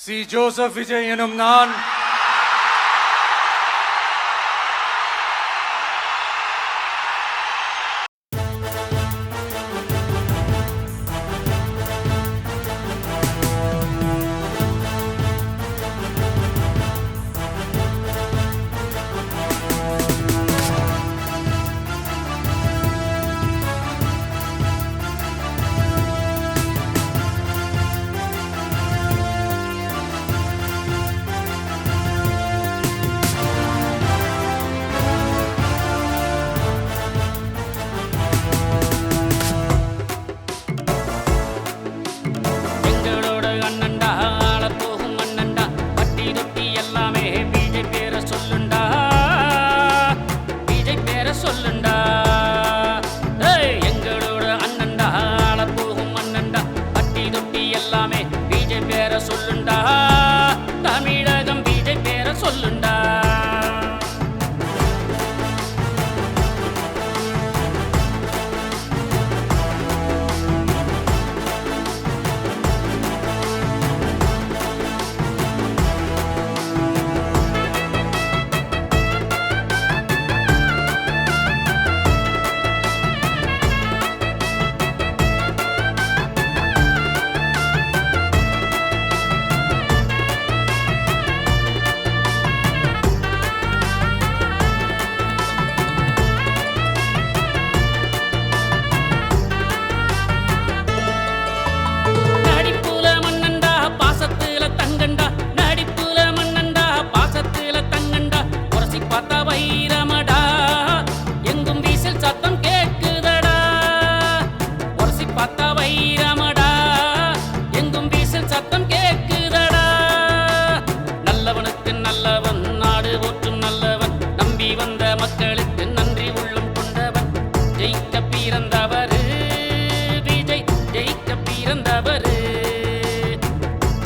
C Joseph Vijay எனும் நான் தமிழகம் விஜய் பேர சொல்லுண்டா. மக்களுக்கு நன்றி உள்ளம் கொண்டவன் ஜெயிக்க பிறந்தவர் விஜய், ஜெயிக்க பிறந்தவர்,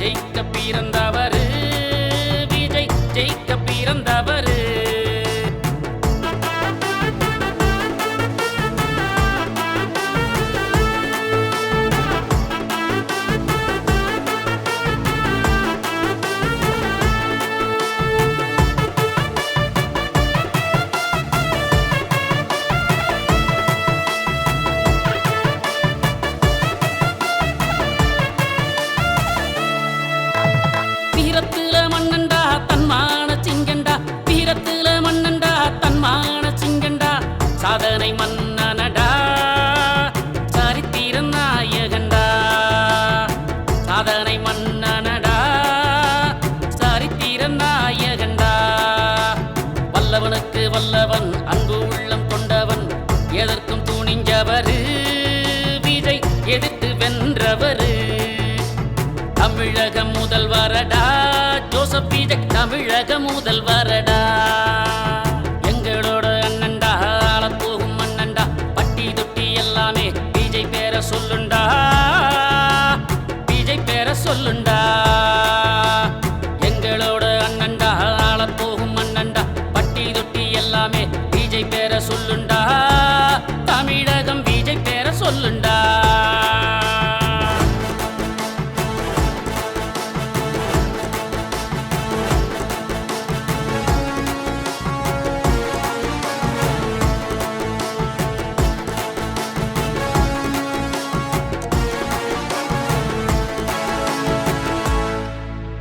ஜெயிக்க பிறந்தவர் விஜய், ஜெயிக்க பிறந்தவர். சாதனை மன்னனடா, சரித்திர நாயகண்டா. சாதனை மன்னனடா, சரித்திர நாயகண்டா. வல்லவனுக்கு வல்லவன், அன்பு உள்ளம் கொண்டவன், எதற்கும் துணிஞ்சவர் விஜய், எதிர்த்து வென்றவர். தமிழக முதல்வரடா ஜோசப் விஜய், தமிழக முதல்வரடா. எங்களோட அண்ணன்டா, ஆளப்போகும் மன்னன்டா, பட்டி தொட்டி எல்லாமே விஜய் பேர சொல்லுண்டா, விஜய் பேர சொல்லுண்டா. எங்களோட அண்ணன்டா, ஆளப்போகும் மன்னன்டா, பட்டி தொட்டி எல்லாமே விஜய் பேர சொல்லுண்டா, தமிழகம் விஜய் பேர சொல்லுண்டா.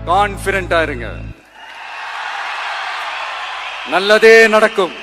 கான்ஃபிடென்ட்டா இருங்க, நல்லதே நடக்கும்.